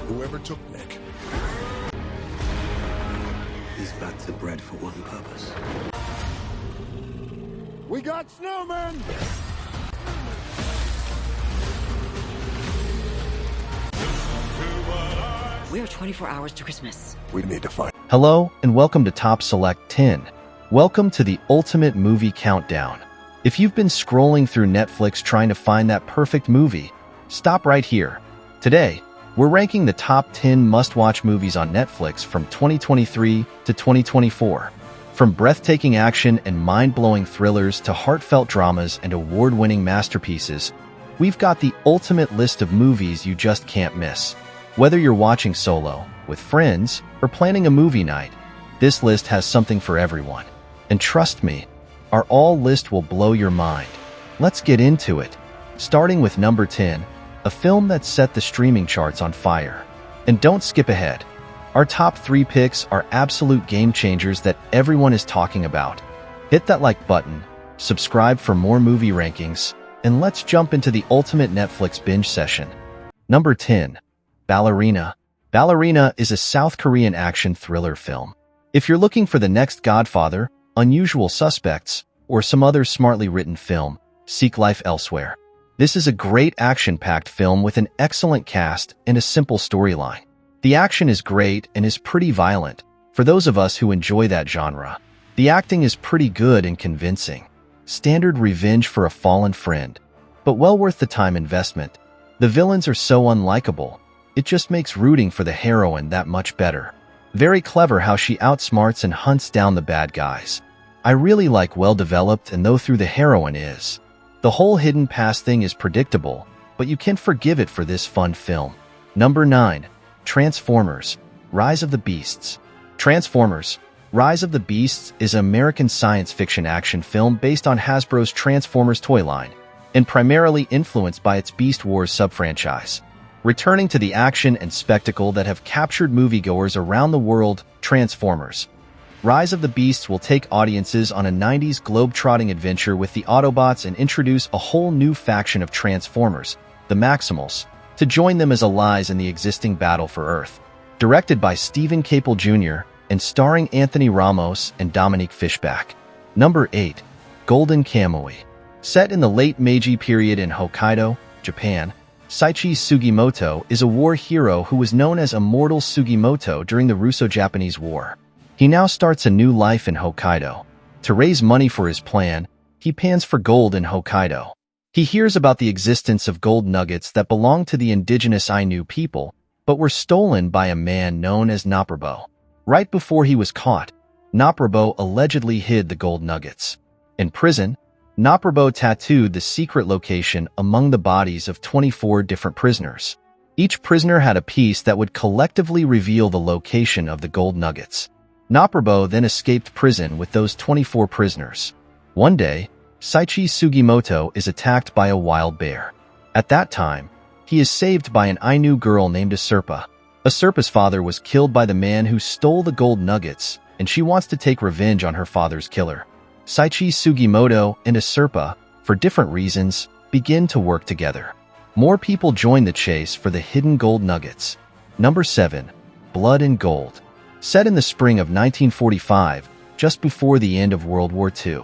Whoever took Nick. These bats are bred for one purpose. We got snowmen! We're 24 hours to Christmas. We need to find... Hello, and welcome to Top Select 10. Welcome to the Ultimate Movie Countdown. If you've been scrolling through Netflix trying to find that perfect movie, stop right here. Today, we're ranking the top 10 must-watch movies on Netflix from 2023 to 2024. From breathtaking action and mind-blowing thrillers to heartfelt dramas and award-winning masterpieces, we've got the ultimate list of movies you just can't miss. Whether you're watching solo, with friends, or planning a movie night, this list has something for everyone. And trust me, our all list will blow your mind. Let's get into it. Starting with number 10, a film that set the streaming charts on fire. And don't skip ahead. Our top 3 picks are absolute game changers that everyone is talking about. Hit that like button, subscribe for more movie rankings, and let's jump into the ultimate Netflix binge session. Number 10. Ballerina. Ballerina is a South Korean action thriller film. If you're looking for the next Godfather, Unusual Suspects, or some other smartly written film, seek life elsewhere. This is a great action-packed film with an excellent cast and a simple storyline. The action is great and is pretty violent, for those of us who enjoy that genre. The acting is pretty good and convincing. Standard revenge for a fallen friend, but well worth the time investment. The villains are so unlikable, it just makes rooting for the heroine that much better. Very clever how she outsmarts and hunts down the bad guys. I really like well-developed and though through the heroine is. The whole hidden past thing is predictable, but you can forgive it for this fun film. Number 9. Transformers: Rise of the Beasts. Transformers: Rise of the Beasts is an American science fiction action film based on Hasbro's Transformers toy line, and primarily influenced by its Beast Wars sub-franchise. Returning to the action and spectacle that have captured moviegoers around the world, Transformers: Rise of the Beasts will take audiences on a 90s globe-trotting adventure with the Autobots and introduce a whole new faction of Transformers, the Maximals, to join them as allies in the existing battle for Earth. Directed by Stephen Caple Jr. and starring Anthony Ramos and Dominique Fishback. Number 8. Golden Kamuy. Set in the late Meiji period in Hokkaido, Japan, Saichi Sugimoto is a war hero who was known as Immortal Sugimoto during the Russo-Japanese War. He now starts a new life in Hokkaido. To raise money for his plan, he pans for gold in Hokkaido. He hears about the existence of gold nuggets that belong to the indigenous Ainu people, but were stolen by a man known as Naprabo. Right before he was caught, Naprabo allegedly hid the gold nuggets. In prison, Naprabo tattooed the secret location among the bodies of 24 different prisoners. Each prisoner had a piece that would collectively reveal the location of the gold nuggets. Naprabo then escaped prison with those 24 prisoners. One day, Saichi Sugimoto is attacked by a wild bear. At that time, he is saved by an Ainu girl named Asurpa. Asurpa's father was killed by the man who stole the gold nuggets, and she wants to take revenge on her father's killer. Saichi Sugimoto and Asurpa, for different reasons, begin to work together. More people join the chase for the hidden gold nuggets. Number 7. Blood and Gold. Set in the spring of 1945, just before the end of World War II,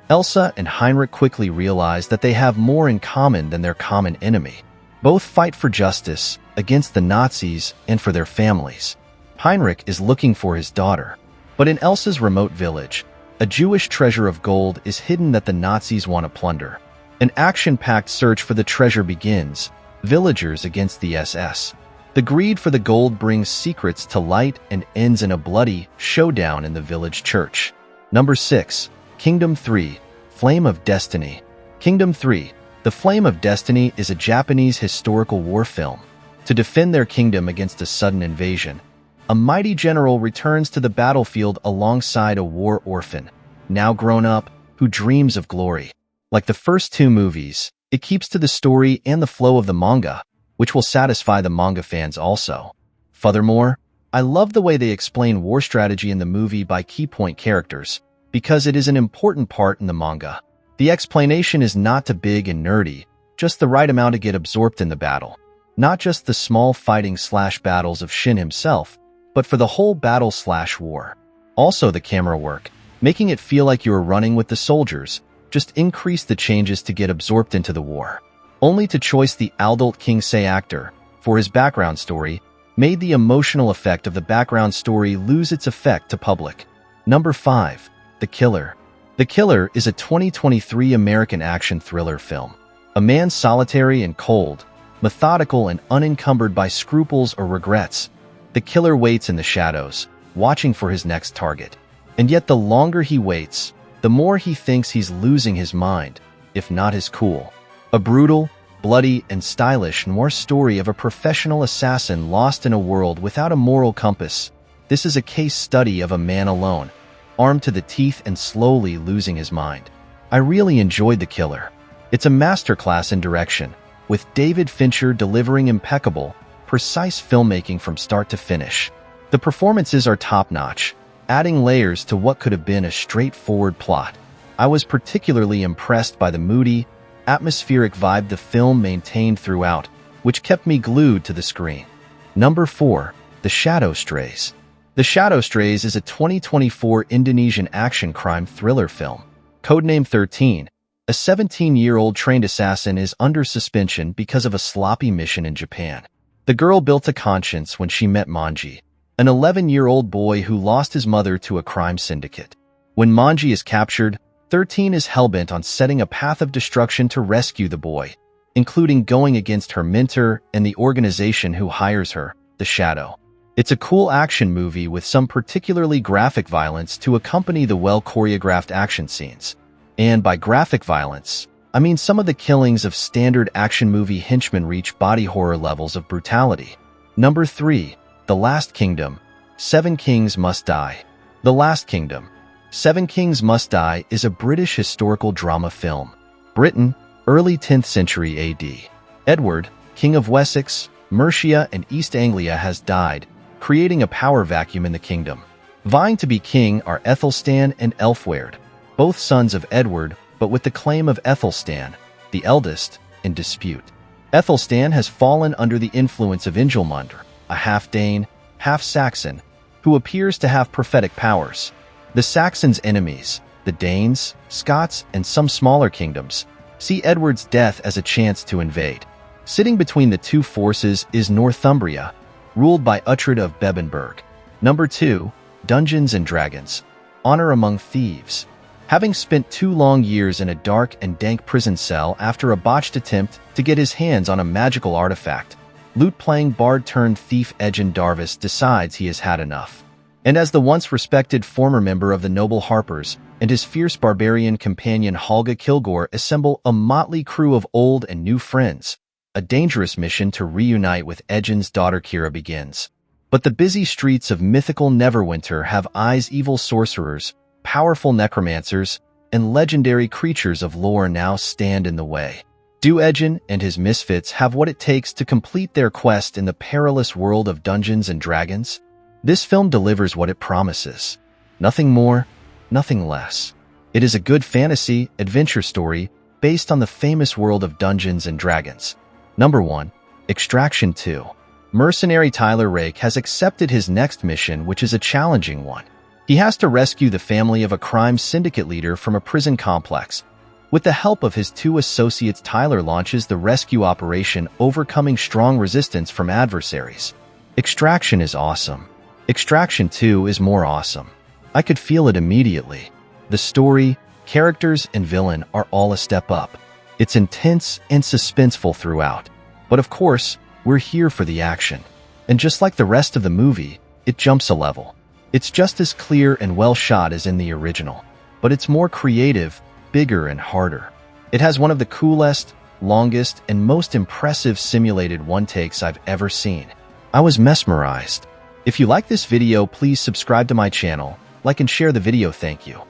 Elsa and Heinrich quickly realize that they have more in common than their common enemy. Both fight for justice, against the Nazis, and for their families. Heinrich is looking for his daughter, but in Elsa's remote village, a Jewish treasure of gold is hidden that the Nazis want to plunder. An action-packed search for the treasure begins, villagers against the SS. The greed for the gold brings secrets to light and ends in a bloody showdown in the village church. Number 6. Kingdom 3: Flame of Destiny. Kingdom 3: The Flame of Destiny is a Japanese historical war film. To defend their kingdom against a sudden invasion, a mighty general returns to the battlefield alongside a war orphan, now grown up, who dreams of glory. Like the first 2 movies, it keeps to the story and the flow of the manga, which will satisfy the manga fans also. Furthermore, I love the way they explain war strategy in the movie by key point characters, because it is an important part in the manga. The explanation is not too big and nerdy, just the right amount to get absorbed in the battle. Not just the small fighting/battles of Shin himself, but for the whole battle/war. Also the camera work, making it feel like you were running with the soldiers, just increased the changes to get absorbed into the war. Only to choice the adult Kingsei actor for his background story made the emotional effect of the background story lose its effect to public. Number 5. The Killer. The Killer is a 2023 American action thriller film. A man solitary and cold, methodical and unencumbered by scruples or regrets. The killer waits in the shadows, watching for his next target. And yet the longer he waits, the more he thinks he's losing his mind, if not his cool. A brutal, bloody, and stylish noir story of a professional assassin lost in a world without a moral compass. This is a case study of a man alone, armed to the teeth and slowly losing his mind. I really enjoyed The Killer. It's a masterclass in direction, with David Fincher delivering impeccable, precise filmmaking from start to finish. The performances are top-notch, adding layers to what could have been a straightforward plot. I was particularly impressed by the moody, atmospheric vibe the film maintained throughout, which kept me glued to the screen. Number 4. The Shadow Strays. The Shadow Strays is a 2024 Indonesian action crime thriller film. Codename 13, a 17-year-old trained assassin is under suspension because of a sloppy mission in Japan. The girl built a conscience when she met Manji, an 11-year-old boy who lost his mother to a crime syndicate. When Manji is captured, 13 is hellbent on setting a path of destruction to rescue the boy, including going against her mentor and the organization who hires her, the Shadow. It's a cool action movie with some particularly graphic violence to accompany the well-choreographed action scenes. And by graphic violence, I mean some of the killings of standard action movie henchmen reach body horror levels of brutality. Number 3. The Last Kingdom. 7 Kings Must Die. The Last Kingdom. 7 Kings Must Die is a British historical drama film. Britain, early 10th century AD. Edward, King of Wessex, Mercia, and East Anglia has died, creating a power vacuum in the kingdom. Vying to be king are Ethelstan and Elfweard, both sons of Edward, but with the claim of Ethelstan, the eldest, in dispute. Ethelstan has fallen under the influence of Ingelmund, a half-Dane, half-Saxon, who appears to have prophetic powers. The Saxons' enemies, the Danes, Scots, and some smaller kingdoms, see Edward's death as a chance to invade. Sitting between the two forces is Northumbria, ruled by Uhtred of Bebbanburg. Number 2. Dungeons and Dragons. Honor Among Thieves. Having spent 2 long years in a dark and dank prison cell after a botched attempt to get his hands on a magical artifact, lute-playing bard-turned-thief Ejin Darvis decides he has had enough. And as the once-respected former member of the Noble Harpers and his fierce barbarian companion Halga Kilgore assemble a motley crew of old and new friends, a dangerous mission to reunite with Ejin's daughter Kira begins. But the busy streets of mythical Neverwinter have eyes evil sorcerers, powerful necromancers, and legendary creatures of lore now stand in the way. Do Ejin and his misfits have what it takes to complete their quest in the perilous world of Dungeons and Dragons? This film delivers what it promises. Nothing more, nothing less. It is a good fantasy adventure story based on the famous world of Dungeons and Dragons. Number 1. Extraction 2. Mercenary Tyler Rake has accepted his next mission, which is a challenging one. He has to rescue the family of a crime syndicate leader from a prison complex. With the help of his 2 associates, Tyler launches the rescue operation, overcoming strong resistance from adversaries. Extraction is awesome. Extraction 2 is more awesome. I could feel it immediately. The story, characters, and villain are all a step up. It's intense and suspenseful throughout. But of course, we're here for the action. And just like the rest of the movie, it jumps a level. It's just as clear and well shot as in the original, but it's more creative, bigger, and harder. It has one of the coolest, longest, and most impressive simulated one-takes I've ever seen. I was mesmerized. If you like this video, please subscribe to my channel, like and share the video. Thank you.